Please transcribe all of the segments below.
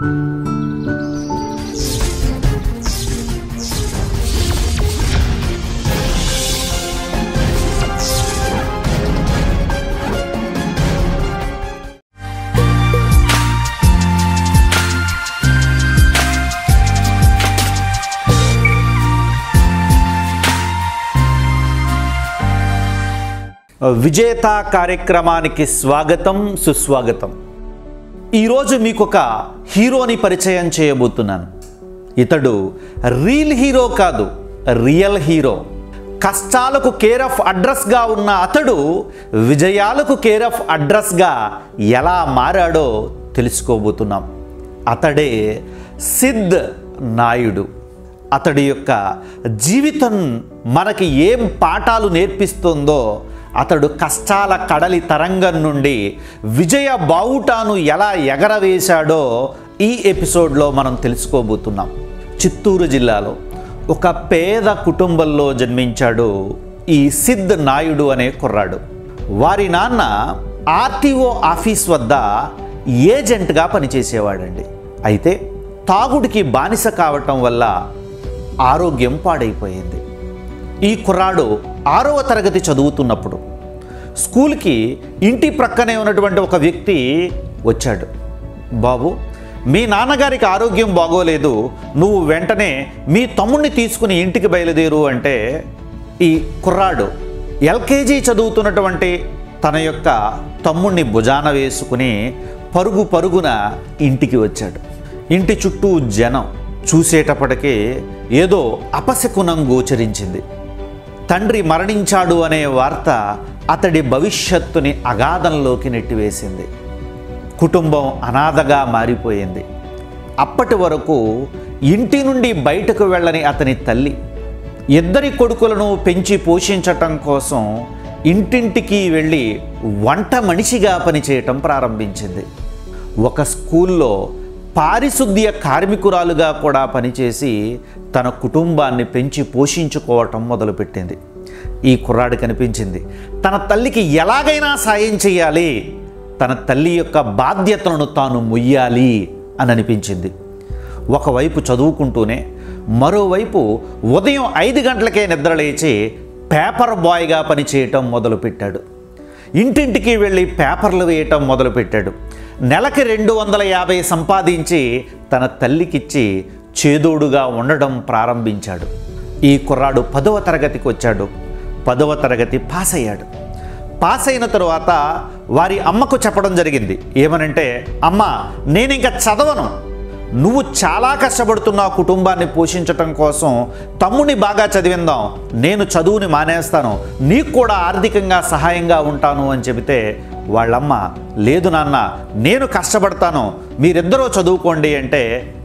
విజేత కార్యక్రమానికి స్వాగతం సుస్వాగతం. ఈరోజు మీకు ఒక హీరోని పరిచయం చేయబోతున్నాను. ఇతడు రీల్ హీరో కాదు, రియల్ హీరో. కష్టాలకు కేర్ ఆఫ్ అడ్రస్గా ఉన్న అతడు విజయాలకు కేర్ ఆఫ్ అడ్రస్గా ఎలా మారాడో తెలుసుకోబోతున్నాం. అతడే సిద్ధ్ నాయుడు. అతడి యొక్క జీవితం మనకి ఏం పాఠాలు నేర్పిస్తుందో, అతడు కష్టాల కడలి తరంగం నుండి విజయ బావుటాను ఎలా ఎగరవేశాడో ఈ ఎపిసోడ్లో మనం తెలుసుకోబోతున్నాం. చిత్తూరు జిల్లాలో ఒక పేద కుటుంబంలో జన్మించాడు ఈ సిద్ధ్ నాయుడు అనే కుర్రాడు. వారి నాన్న ఆర్టీఓ ఆఫీస్ వద్ద ఏజెంట్గా పనిచేసేవాడండి. అయితే తాగుడికి బానిస కావటం వల్ల ఆరోగ్యం పాడైపోయింది. ఈ కుర్రాడు 6వ తరగతి చదువుతున్నప్పుడు స్కూల్కి ఇంటి ప్రక్కనే ఉన్నటువంటి ఒక వ్యక్తి వచ్చాడు. బాబు, మీ నాన్నగారికి ఆరోగ్యం బాగోలేదు, నువ్వు వెంటనే మీ తమ్ముడిని తీసుకుని ఇంటికి బయలుదేరు అంటే ఈ కుర్రాడు ఎల్కేజీ చదువుతున్నటువంటి తన యొక్క తమ్ముడిని భుజాన వేసుకుని పరుగున ఇంటికి వచ్చాడు. ఇంటి చుట్టూ జనం. చూసేటప్పటికీ ఏదో అపశకునం గోచరించింది. తండ్రి మరణించాడు అనే వార్త అతడి భవిష్యత్తుని అగాధంలోకి నెట్టివేసింది. కుటుంబం అనాథగా మారిపోయింది. అప్పటి వరకు ఇంటి నుండి బయటకు వెళ్ళని అతని తల్లి 2 కొడుకులను పెంచి పోషించటం కోసం ఇంటింటికి వెళ్ళి వంట మనిషిగా పనిచేయటం ప్రారంభించింది. ఒక స్కూల్లో పారిశుద్ధ్య కార్మికురాలుగా కూడా పనిచేసి తన కుటుంబాన్ని పెంచి పోషించుకోవటం మొదలుపెట్టింది. ఈ కుర్రాడు కనిపించింది తన తల్లికి ఎలాగైనా సాయం చేయాలి, తన తల్లి యొక్క బాధ్యతలను తాను మొయ్యాలి అని అనిపించింది. ఒకవైపు చదువుకుంటూనే మరోవైపు ఉదయం 5 గంటలకే నిద్రలేచి పేపర్ బాయ్గా పనిచేయటం మొదలుపెట్టాడు. ఇంటింటికి వెళ్ళి పేపర్లు వేయటం మొదలుపెట్టాడు. నెలకి 250 సంపాదించి తన తల్లికిచ్చి చేదోడుగా ఉండడం ప్రారంభించాడు. ఈ కుర్రాడు 10వ తరగతికి వచ్చాడు. 10వ తరగతి పాస్ అయ్యాడు. పాస్ అయిన తరువాత వారి అమ్మకు చెప్పడం జరిగింది. ఏమనంటే, అమ్మ, నేను ఇంకా చదవను, నువ్వు చాలా కష్టపడుతున్న కుటుంబాన్ని పోషించటం కోసం తమ్ముని బాగా చదివిందాం, నేను చదువుని మానేస్తాను, నీకు కూడా ఆర్థికంగా సహాయంగా ఉంటాను అని చెబితే వాళ్ళమ్మ, లేదు నాన్న, నేను కష్టపడతాను, మీరిద్దరూ చదువుకోండి అంటే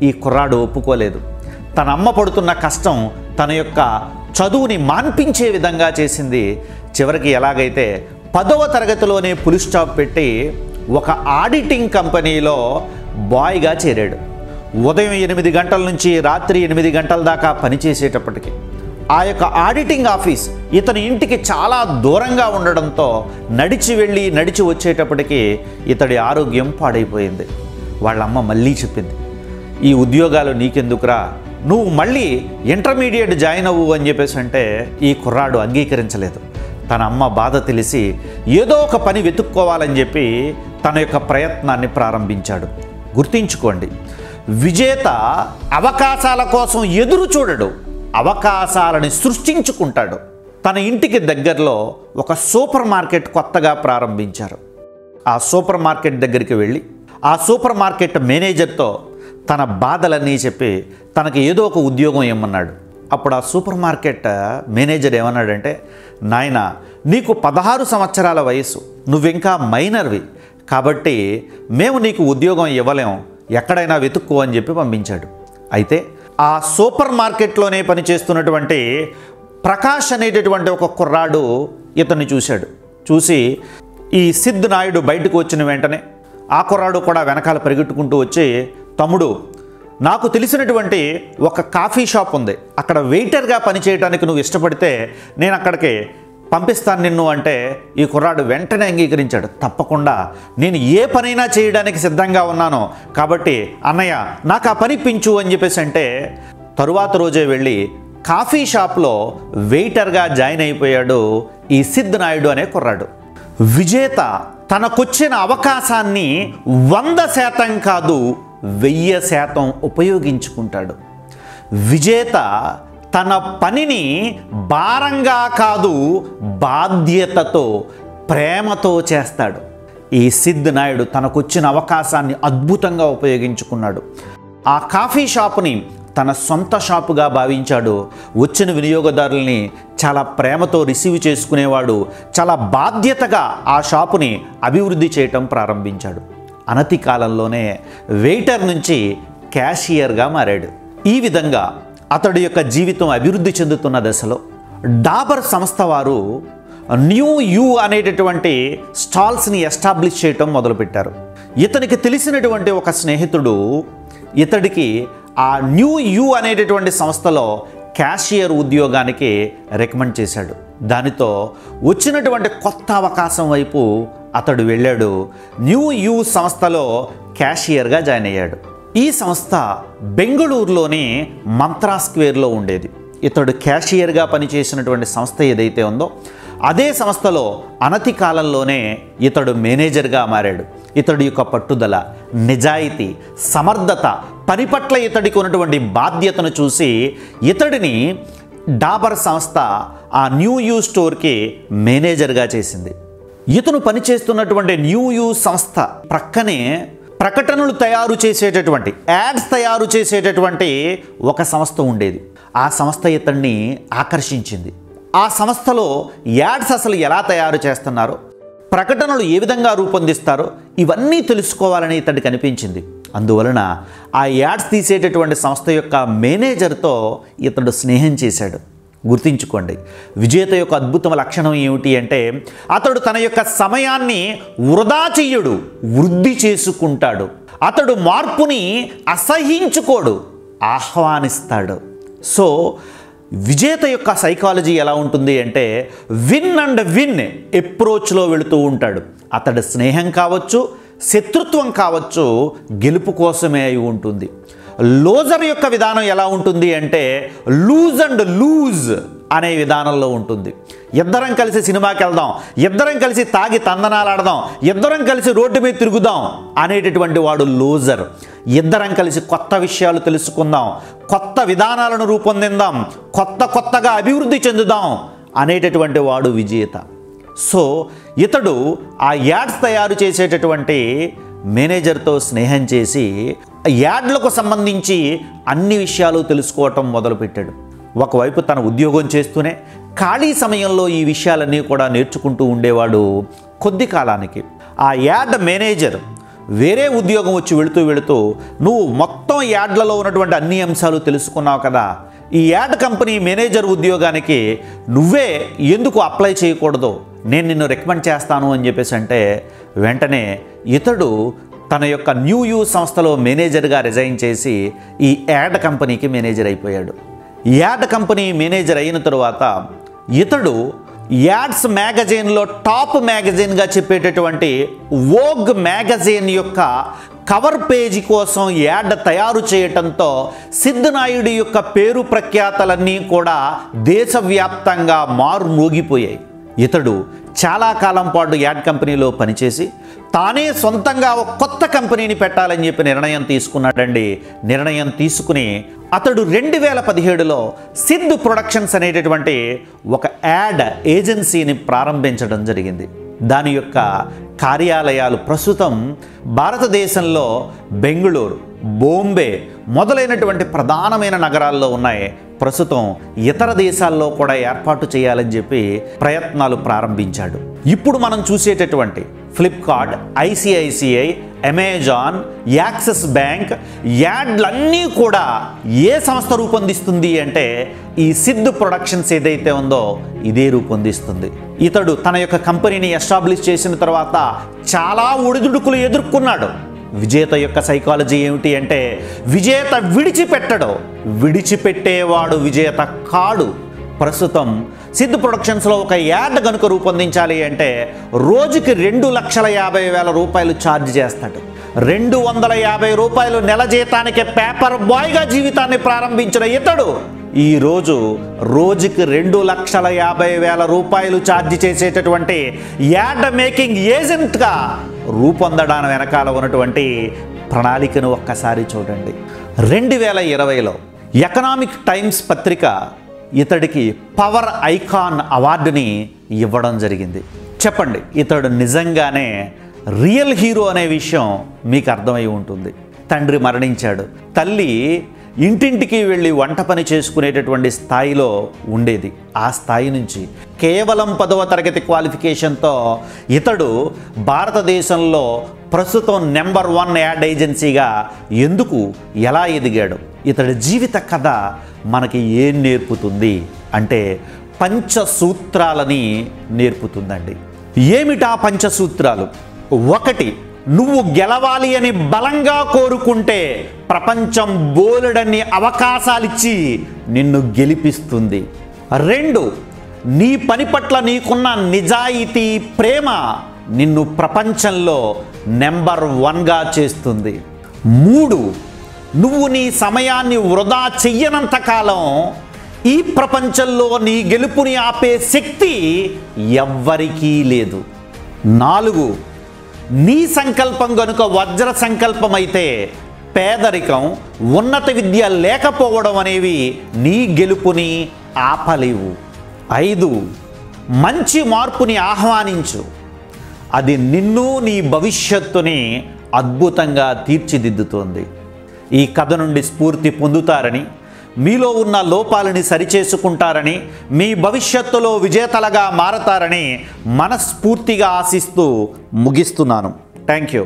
ఈ కుర్రాడు ఒప్పుకోలేదు. తన అమ్మ పడుతున్న కష్టం తన యొక్క చదువుని మాన్పించే విధంగా చేసింది. చివరికి ఎలాగైతే 10వ తరగతిలోనే ఫుల్ స్టాప్ పెట్టి ఒక ఆడిటింగ్ కంపెనీలో బాయ్గా చేరాడు. ఉదయం 8 గంటల నుంచి రాత్రి 8 గంటల దాకా పనిచేసేటప్పటికి ఆ యొక్క ఆడిటింగ్ ఆఫీస్ ఇతని ఇంటికి చాలా దూరంగా ఉండడంతో నడిచి వచ్చేటప్పటికి ఇతడి ఆరోగ్యం పాడైపోయింది. వాళ్ళమ్మ మళ్ళీ చెప్పింది, ఈ ఉద్యోగాలు నీకెందుకురా, నువ్వు మళ్ళీ ఇంటర్మీడియట్ జాయిన్ అవ్వు అని చెప్పేసి అంటే ఈ కుర్రాడు అంగీకరించలేదు. తన అమ్మ బాధ తెలిసి ఏదో ఒక పని వెతుక్కోవాలని చెప్పి తన యొక్క ప్రయత్నాన్ని ప్రారంభించాడు. గుర్తించుకోండి, విజేత అవకాశాల కోసం ఎదురు చూడడు, అవకాశాలని సృష్టించుకుంటాడు. తన ఇంటికి దగ్గరలో ఒక సూపర్ మార్కెట్ కొత్తగా ప్రారంభించారు. ఆ సూపర్ మార్కెట్ దగ్గరికి వెళ్ళి ఆ సూపర్ మార్కెట్ మేనేజర్తో తన బాధలన్నీ చెప్పి తనకి ఏదో ఒక ఉద్యోగం ఇమ్మన్నాడు. అప్పుడు ఆ సూపర్ మార్కెట్ మేనేజర్ ఏమన్నాడంటే, నాయనా, నీకు 16 సంవత్సరాల వయసు, నువ్వింకా మైనర్వి, కాబట్టి మేము నీకు ఉద్యోగం ఇవ్వలేం, ఎక్కడైనా వెతుక్కో అని చెప్పి పంపించాడు. అయితే ఆ సూపర్ మార్కెట్లోనే పనిచేస్తున్నటువంటి ప్రకాష్ అనేటటువంటి ఒక కుర్రాడు ఇతన్ని చూశాడు. చూసి ఈ సిద్ధ్ నాయుడు బయటకు వచ్చిన వెంటనే ఆ కుర్రాడు కూడా వెనకాల పరిగెట్టుకుంటూ వచ్చి, తమ్ముడు, నాకు తెలిసినటువంటి ఒక కాఫీ షాప్ ఉంది, అక్కడ వెయిటర్గా పనిచేయడానికి నువ్వు ఇష్టపడితే నేను అక్కడికి పంపిస్తాను నిన్ను అంటే ఈ కుర్రాడు వెంటనే అంగీకరించాడు. తప్పకుండా నేను ఏ పనైనా చేయడానికి సిద్ధంగా ఉన్నాను, కాబట్టి అన్నయ్య నాకు ఆ పని ఇప్పించు అని చెప్పేసి అంటే తరువాత రోజే వెళ్ళి కాఫీ షాప్లో వెయిటర్గా జాయిన్ అయిపోయాడు ఈ సిద్ధ్ నాయుడు అనే కుర్రాడు. విజేత తనకొచ్చిన అవకాశాన్ని 100% కాదు 1000% ఉపయోగించుకుంటాడు. విజేత తన పనిని భారంగా కాదు బాధ్యతతో ప్రేమతో చేస్తాడు. ఈ సిద్ధ్ నాయుడు తనకొచ్చిన అవకాశాన్ని అద్భుతంగా ఉపయోగించుకున్నాడు. ఆ కాఫీ షాపుని తన సొంత షాపుగా భావించాడు. వచ్చిన వినియోగదారుల్ని చాలా ప్రేమతో రిసీవ్ చేసుకునేవాడు. చాలా బాధ్యతగా ఆ షాపుని అభివృద్ధి చేయటం ప్రారంభించాడు. అనతి కాలంలోనే వెయిటర్ నుంచి క్యాషియర్గా మారాడు. ఈ విధంగా అతడి యొక్క జీవితం అభివృద్ధి చెందుతున్న దశలో డాబర్ సంస్థ వారు న్యూ యూ అనేటటువంటి స్టాల్స్ని ఎస్టాబ్లిష్ చేయటం మొదలుపెట్టారు. ఇతనికి తెలిసినటువంటి ఒక స్నేహితుడు ఇతడికి ఆ న్యూ యూ అనేటటువంటి సంస్థలో క్యాషియర్ ఉద్యోగానికి రికమెండ్ చేశాడు. దానితో వచ్చినటువంటి కొత్త అవకాశం వైపు అతడు వెళ్ళాడు. న్యూ యూ సంస్థలో క్యాషియర్గా జాయిన్ అయ్యాడు. ఈ సంస్థ బెంగళూరులోని మంత్రా స్క్వేర్లో ఉండేది. ఇతడు క్యాషియర్గా పనిచేసినటువంటి సంస్థ ఏదైతే ఉందో అదే సంస్థలో అనతి కాలంలోనే ఇతడు మేనేజర్గా మారాడు. ఇతడి యొక్క పట్టుదల, నిజాయితీ, సమర్థత, పని పట్ల ఇతడికి ఉన్నటువంటి బాధ్యతను చూసి ఇతడిని డాబర్ సంస్థ ఆ న్యూ యూ స్టోర్కి మేనేజర్గా చేసింది. ఇతను పనిచేస్తున్నటువంటి న్యూ యూ సంస్థ ప్రక్కనే ప్రకటనలు తయారు చేసేటటువంటి యాడ్స్ తయారు చేసేటటువంటి ఒక సంస్థ ఉండేది. ఆ సంస్థ ఇతన్ని ఆకర్షించింది. ఆ సంస్థలో యాడ్స్ అసలు ఎలా తయారు చేస్తున్నారో, ప్రకటనలు ఏ విధంగా రూపొందిస్తారో ఇవన్నీ తెలుసుకోవాలని ఇతడికి అనిపించింది. అందువలన ఆ యాడ్స్ తీసేటటువంటి సంస్థ యొక్క మేనేజర్తో ఇతడు స్నేహం చేశాడు. గుర్తుంచుకోండి, విజేత యొక్క అద్భుతమ లక్షణం ఏమిటి అంటే అతడు తన యొక్క సమయాన్ని వృధా చెయ్యడు, వృద్ధి చేసుకుంటాడు. అతడు మార్పుని అసహించుకోడు, ఆహ్వానిస్తాడు. సో విజేత యొక్క సైకాలజీ ఎలా ఉంటుంది అంటే విన్ అండ్ విన్ అప్రోచ్లో వెళుతూ ఉంటాడు. అతడి స్నేహం కావచ్చు, శత్రుత్వం కావచ్చు, గెలుపు కోసమే అయి ఉంటుంది. లోజర్ యొక్క విధానం ఎలా ఉంటుంది అంటే లూజ్ అండ్ లూజ్ అనే విధానంలో ఉంటుంది. ఇద్దరం కలిసి సినిమాకి వెళ్దాం, ఇద్దరం కలిసి తాగి తందనాలాడదాం, ఇద్దరం కలిసి రోడ్డు మీద తిరుగుదాం అనేటటువంటి వాడు లూజర్. ఇద్దరం కలిసి కొత్త విషయాలు తెలుసుకుందాం, కొత్త విధానాలను రూపొందిద్దాం, కొత్తగా అభివృద్ధి చెందుదాం అనేటటువంటి వాడు విజేత. సో ఇతడు ఆ యాడ్స్ తయారు చేసేటటువంటి మేనేజర్తో స్నేహం చేసి యాడ్లకు సంబంధించి అన్ని విషయాలు తెలుసుకోవటం మొదలుపెట్టాడు. ఒకవైపు తన ఉద్యోగం చేస్తూనే ఖాళీ సమయంలో ఈ విషయాలన్నీ కూడా నేర్చుకుంటూ ఉండేవాడు. కొద్ది కాలానికి ఆ యాడ్ మేనేజర్ వేరే ఉద్యోగం వచ్చి వెళుతూ నువ్వు మొత్తం యాడ్లలో ఉన్నటువంటి అన్ని అంశాలు తెలుసుకున్నావు కదా, ఈ యాడ్ కంపెనీ మేనేజర్ ఉద్యోగానికి నువ్వే ఎందుకు అప్లై చేయకూడదు, నేను నిన్ను రికమెండ్ చేస్తాను అని చెప్పేసి అంటే వెంటనే ఇతడు తన యొక్క న్యూ యూ సంస్థలో మేనేజర్గా రిజైన్ చేసి ఈ యాడ్ కంపెనీకి మేనేజర్ అయిపోయాడు. యాడ్ కంపెనీ మేనేజర్ అయిన తరువాత ఇతడు యాడ్స్ మ్యాగజైన్లో టాప్ మ్యాగజైన్గా చెప్పేటటువంటి వోగ్ మ్యాగజైన్ యొక్క కవర్ పేజీ కోసం యాడ్ తయారు చేయటంతో సిద్ధ్ నాయుడు యొక్క పేరు ప్రఖ్యాతలన్నీ కూడా దేశవ్యాప్తంగా మారుమోగిపోయాయి. ఇతడు చాలా కాలం పాటు యాడ్ కంపెనీలో పనిచేసి తానే సొంతంగా ఒక కొత్త కంపెనీని పెట్టాలని చెప్పి నిర్ణయం తీసుకున్నాడండి. నిర్ణయం తీసుకుని అతడు 2017లో సిద్ధ్ ప్రొడక్షన్స్ అనేటటువంటి ఒక యాడ్ ఏజెన్సీని ప్రారంభించడం జరిగింది. దాని యొక్క కార్యాలయాలు ప్రస్తుతం భారతదేశంలో బెంగళూరు, బాంబే మొదలైనటువంటి ప్రధానమైన నగరాల్లో ఉన్నాయి. ప్రస్తుతం ఇతర దేశాల్లో కూడా ఏర్పాటు చేయాలని చెప్పి ప్రయత్నాలు ప్రారంభించాడు. ఇప్పుడు మనం చూసేటటువంటి Flipkart, ICICI, Amazon, Axis bank యాడ్లన్నీ కూడా ఏ సంస్థ రూపొందిస్తుంది అంటే ఈ సిద్ధ్ ప్రొడక్షన్స్ ఏదైతే ఉందో ఇదే రూపొందిస్తుంది. ఇతడు తన యొక్క కంపెనీని ఎస్టాబ్లిష్ చేసిన తర్వాత చాలా ఒడిదుడుకులు ఎదుర్కొన్నాడు. విజేత యొక్క సైకాలజీ ఏమిటి అంటే విజేత విడిచిపెట్టడు, విడిచిపెట్టేవాడు విజేత కాడు. ప్రస్తుతం సిద్ధు ప్రొడక్షన్స్లో ఒక యాడ్ కనుక రూపొందించాలి అంటే రోజుకి 2,50,000 రూపాయలు ఛార్జ్ చేస్తాడు. 250 రూపాయలు నెల జీతానికి పేపర్ బాయ్గా జీవితాన్ని ప్రారంభించిన ఇతడు ఈరోజు రోజుకి 2,50,000 రూపాయలు ఛార్జ్ చేసేటటువంటి యాడ్ మేకింగ్ ఏజెంట్గా రూపొందడానికి వెనకాల ఉన్నటువంటి ప్రణాళికను ఒక్కసారి చూడండి. 2020లో ఎకనామిక్ టైమ్స్ పత్రిక ఇతడికి పవర్ ఐకాన్ అవార్డుని ఇవ్వడం జరిగింది. చెప్పండి, ఇతడు నిజంగానే రియల్ హీరో అనే విషయం మీకు అర్థమై ఉంటుంది. తండ్రి మరణించాడు, తల్లి ఇంటింటికి వెళ్ళి వంట పని చేసుకునేటటువంటి స్థాయిలో ఉండేది. ఆ స్థాయి నుంచి కేవలం 10వ తరగతి క్వాలిఫికేషన్తో ఇతడు భారతదేశంలో ప్రస్తుతం నెంబర్ 1 యాడ్ ఏజెన్సీగా ఎందుకు ఎలా ఎదిగాడు, ఇతడి జీవిత కథ మనకి ఏం నేర్పుతుంది అంటే పంచసూత్రాలని నేర్పుతుందండి. ఏమిటా పంచసూత్రాలు? 1, నువ్వు గెలవాలి అని బలంగా కోరుకుంటే ప్రపంచం బోలెడన్ని అవకాశాలిచ్చి నిన్ను గెలిపిస్తుంది. 2, నీ పని పట్ల నీకున్న నిజాయితీ, ప్రేమ నిన్ను ప్రపంచంలో నెంబర్ 1గా చేస్తుంది. 3, నువ్వు నీ సమయాన్ని వృధా చెయ్యనంత కాలం ఈ ప్రపంచంలో నీ గెలుపుని ఆపే శక్తి ఎవ్వరికీ లేదు. 4, నీ సంకల్పం గనుక వజ్ర సంకల్పం అయితే పేదరికం, ఉన్నత విద్య లేకపోవడం అనేవి నీ గెలుపుని ఆపలేవు. 5, మంచి మార్పుని ఆహ్వానించు, అది నిన్ను, నీ భవిష్యత్తుని అద్భుతంగా తీర్చిదిద్దుతోంది. ఈ కథ నుండి స్ఫూర్తి పొందుతారని, మీలో ఉన్న లోపాలని సరిచేసుకుంటారని, మీ భవిష్యత్తులో విజేతలుగా మారతారని మనస్ఫూర్తిగా ఆశిస్తూ ముగిస్తున్నాను. Thank you.